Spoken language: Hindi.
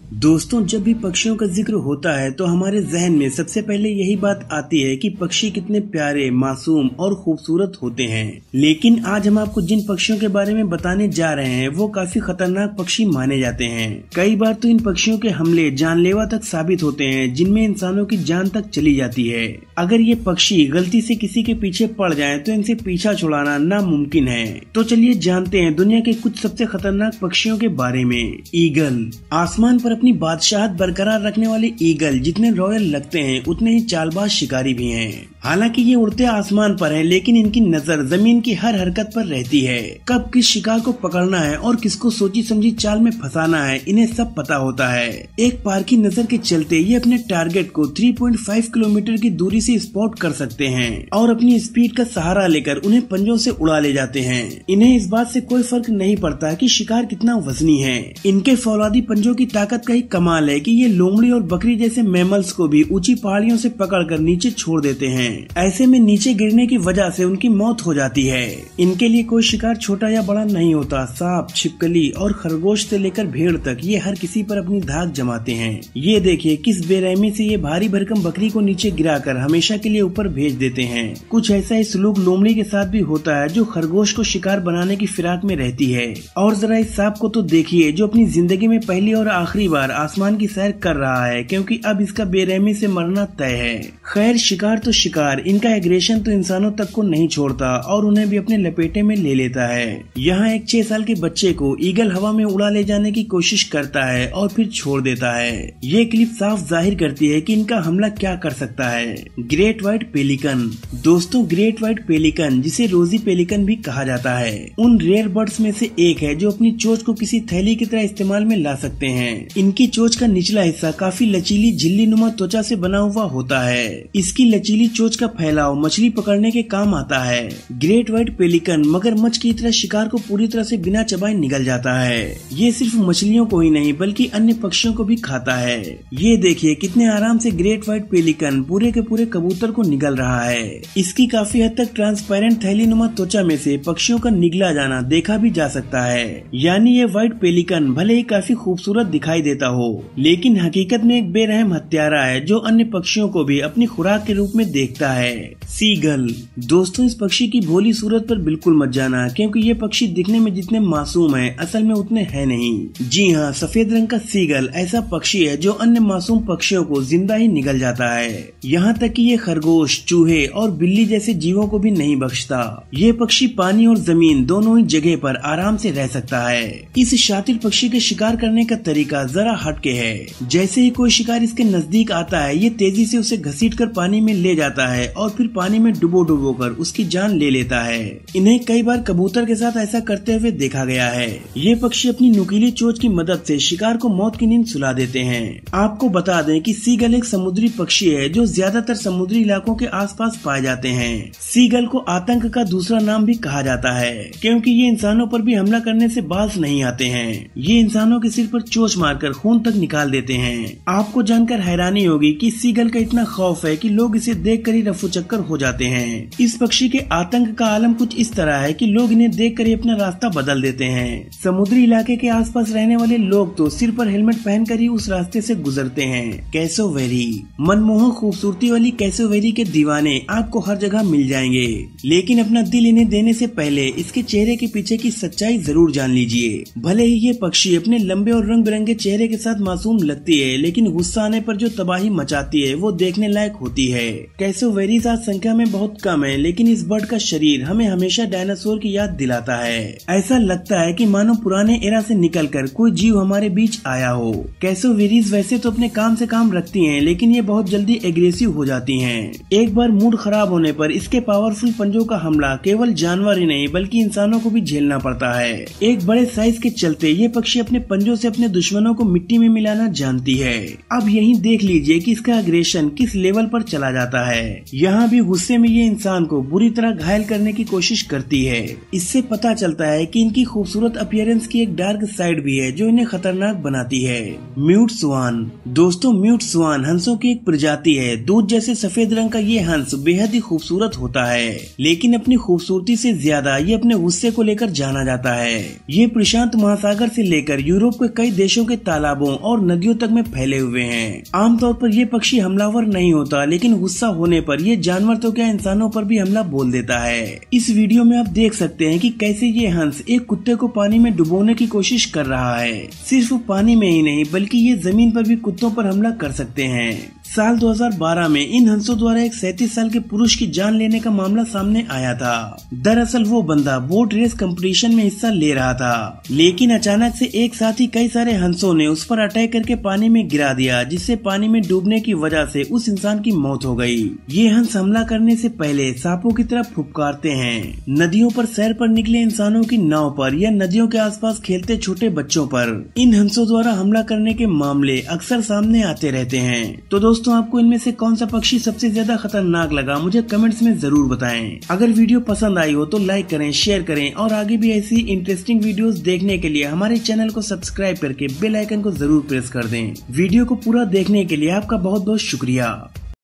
दोस्तों, जब भी पक्षियों का जिक्र होता है तो हमारे जहन में सबसे पहले यही बात आती है कि पक्षी कितने प्यारे, मासूम और खूबसूरत होते हैं। लेकिन आज हम आपको जिन पक्षियों के बारे में बताने जा रहे हैं वो काफी खतरनाक पक्षी माने जाते हैं। कई बार तो इन पक्षियों के हमले जानलेवा तक साबित होते हैं, जिनमें इंसानों की जान तक चली जाती है। अगर ये पक्षी गलती से किसी के पीछे पड़ जाएं तो इनसे पीछा छुड़ाना नामुमकिन है। तो चलिए जानते हैं दुनिया के कुछ सबसे खतरनाक पक्षियों के बारे में। ईगल। आसमान पर अपनी बादशाहत बरकरार रखने वाले ईगल जितने रॉयल लगते हैं उतने ही चालबाज शिकारी भी हैं। हालांकि ये उड़ते आसमान पर हैं, लेकिन इनकी नजर जमीन की हर हरकत पर रहती है। कब किस शिकार को पकड़ना है और किसको सोची समझी चाल में फंसाना है, इन्हें सब पता होता है। एक पार की नजर के चलते ये अपने टारगेट को 3.5 किलोमीटर की दूरी से स्पॉट कर सकते हैं और अपनी स्पीड का सहारा लेकर उन्हें पंजों से उड़ा ले जाते हैं। इन्हें इस बात से कोई फर्क नहीं पड़ता कि शिकार कितना वजनी है। इनके फौलादी पंजों की ताकत का ही कमाल है कि ये लोमड़ी और बकरी जैसे मैमल्स को भी ऊंची पहाड़ियों से पकड़कर नीचे छोड़ देते हैं। ऐसे में नीचे गिरने की वजह से उनकी मौत हो जाती है। इनके लिए कोई शिकार छोटा या बड़ा नहीं होता। सांप, छिपकली और खरगोश से लेकर भेड़ तक ये हर किसी पर अपनी धाक जमाते हैं। ये देखिए किस बेरहमी से ये भारी भरकम बकरी को नीचे गिराकर हमेशा के लिए ऊपर भेज देते हैं। कुछ ऐसा ही सलूक लोमड़ी के साथ भी होता है, जो खरगोश को शिकार बनाने की फिराक में रहती है। और जरा इस सांप को तो देखिए, जो अपनी जिंदगी में पहली और आखिरी बार आसमान की सैर कर रहा है, क्योंकि अब इसका बेरहमी से मरना तय है। खैर, शिकार तो शिकार, इनका एग्रेशन तो इंसानों तक को नहीं छोड़ता और उन्हें भी अपने लपेटे में ले लेता है। यहाँ एक 6 साल के बच्चे को ईगल हवा में उड़ा ले जाने की कोशिश करता है और फिर छोड़ देता है। ये क्लिप साफ जाहिर करती है कि इनका हमला क्या कर सकता है। Great white pelican. दोस्तों, ग्रेट व्हाइट पेलिकन, जिसे रोजी पेलिकन भी कहा जाता है, उन रेयर बर्ड्स में से एक है जो अपनी चोंच को किसी थैली की तरह इस्तेमाल में ला सकते हैं। इनकी चोंच का निचला हिस्सा काफी लचीली झिल्ली नुमा त्वचा से बना हुआ होता है। इसकी लचीली चोंच का फैलाव मछली पकड़ने के काम आता है। ग्रेट व्हाइट पेलिकन मगरमच्छ की तरह शिकार को पूरी तरह से बिना चबाए निगल जाता है। ये सिर्फ मछलियों को ही नहीं बल्कि अन्य पक्षियों को भी खाता है। ये देखिए कितने आराम से ग्रेट व्हाइट पेलिकन पूरे के पूरे कबूतर को निगल रहा है। इसकी काफी हद तक ट्रांसपेरेंट थैली नुमा त्वचा में से पक्षियों का निगला जाना देखा भी जा सकता है। यानी ये व्हाइट पेलिकन भले ही काफी खूबसूरत दिखाई देता हो, लेकिन हकीकत में एक बेरहम हत्यारा है जो अन्य पक्षियों को भी अपनी खुराक के रूप में देखता है। सीगल। दोस्तों, इस पक्षी की भोली सूरत पर बिल्कुल मत जाना, क्योंकि ये पक्षी दिखने में जितने मासूम है असल में उतने है नहीं। जी हाँ, सफेद रंग का सीगल ऐसा पक्षी है जो अन्य मासूम पक्षियों को जिंदा ही निगल जाता है। यहाँ तक कि ये खरगोश, चूहे और बिल्ली जैसे जीवों को भी नहीं बख्शता। ये पक्षी पानी और जमीन दोनों ही जगह पर आराम से रह सकता है। इस शातिर पक्षी के शिकार करने का तरीका जरा हटके है। जैसे ही कोई शिकार इसके नजदीक आता है, ये तेजी से उसे घसीटकर पानी में ले जाता है और फिर पानी में डुबो कर उसकी जान ले लेता है। इन्हें कई बार कबूतर के साथ ऐसा करते हुए देखा गया है। ये पक्षी अपनी नुकीली चोंच की मदद से शिकार को मौत की नींद सुला देते हैं। आपको बता दें कि सीगल एक समुद्री पक्षी है जो ज्यादातर समुद्री इलाकों के आसपास पाए जाते हैं। सीगल को आतंक का दूसरा नाम भी कहा जाता है, क्योंकि ये इंसानों पर भी हमला करने से बाज नहीं आते हैं। ये इंसानों के सिर पर चोंच मारकर खून तक निकाल देते हैं। आपको जानकर हैरानी होगी कि सीगल का इतना खौफ है कि लोग इसे देखकर ही रफू चक्कर हो जाते हैं। इस पक्षी के आतंक का आलम कुछ इस तरह है कि लोग इन्हें देखकर ही अपना रास्ता बदल देते हैं। समुद्री इलाके के आसपास रहने वाले लोग तो सिर पर हेलमेट पहनकर ही उस रास्ते से गुजरते हैं। कैसोवेरी। मनमोहक खूबसूरती वाली कैसोवेरी के दीवाने आपको हर जगह मिल जाएंगे, लेकिन अपना दिल इन्हें देने से पहले इसके चेहरे के पीछे की सच्चाई जरूर जान लीजिए। भले ही ये पक्षी अपने लंबे और रंग बिरंगे चेहरे के साथ मासूम लगती है, लेकिन गुस्सा आने पर जो तबाही मचाती है वो देखने लायक होती है। कैसोवेरीज आज संख्या में बहुत कम है, लेकिन इस बर्ड का शरीर हमें हमेशा डायनासोर की याद दिलाता है। ऐसा लगता है कि मानो पुराने एरा से निकलकर कोई जीव हमारे बीच आया हो। कैसोवेरीज वैसे तो अपने काम से काम रखती हैं, लेकिन ये बहुत जल्दी एग्रेसिव हो जाती हैं। एक बार मूड खराब होने पर इसके पावरफुल पंजों का हमला केवल जानवर ही नहीं बल्कि इंसानों को भी झेलना पड़ता है। एक बड़े साइज के चलते ये पक्षी अपने पंजों से अपने दुश्मनों को मिट्टी में मिलाना जानती है। अब यही देख लीजिए कि इसका एग्रेशन किस लेवल पर चला जाता है। यहाँ भी गुस्से में ये इंसान को बुरी तरह घायल करने की कोशिश करती है। इससे पता चलता है कि इनकी खूबसूरत अपीयरेंस की एक डार्क साइड भी है जो इन्हें खतरनाक बनाती है। म्यूट स्वान। दोस्तों, म्यूट स्वान हंसों की एक प्रजाति है। दूध जैसे सफेद रंग का ये हंस बेहद ही खूबसूरत होता है, लेकिन अपनी खूबसूरती से ज्यादा ये अपने गुस्से को लेकर जाना जाता है। ये प्रशांत महासागर से लेकर यूरोप के कई देशों के तालाबों और नदियों तक में फैले हुए हैं। आमतौर पर ये पक्षी हमलावर नहीं होता, लेकिन गुस्सा होने पर ये जानवर तो क्या इंसानों पर भी हमला बोल देता है। इस वीडियो में आप देख सकते हैं कि कैसे ये हंस एक कुत्ते को पानी में डुबोने की कोशिश कर रहा है। सिर्फ पानी में ही नहीं बल्कि ये जमीन पर भी कुत्तों पर हमला कर सकते हैं। साल 2012 में इन हंसों द्वारा एक 37 साल के पुरुष की जान लेने का मामला सामने आया था। दरअसल वो बंदा बोट रेस कंपटीशन में हिस्सा ले रहा था, लेकिन अचानक से एक साथ ही कई सारे हंसों ने उस पर अटैक करके पानी में गिरा दिया, जिससे पानी में डूबने की वजह से उस इंसान की मौत हो गई। ये हंस हमला करने से पहले सांपों की तरह फुफकारते हैं। नदियों पर सैर पर निकले इंसानों की नाव पर या नदियों के आसपास खेलते छोटे बच्चों पर इन हंसों द्वारा हमला करने के मामले अक्सर सामने आते रहते हैं। तो दोस्तों, आपको इनमें से कौन सा पक्षी सबसे ज्यादा खतरनाक लगा, मुझे कमेंट्स में जरूर बताएं। अगर वीडियो पसंद आई हो तो लाइक करें, शेयर करें और आगे भी ऐसी इंटरेस्टिंग वीडियोस देखने के लिए हमारे चैनल को सब्सक्राइब करके बेल आइकन को जरूर प्रेस कर दें। वीडियो को पूरा देखने के लिए आपका बहुत बहुत शुक्रिया।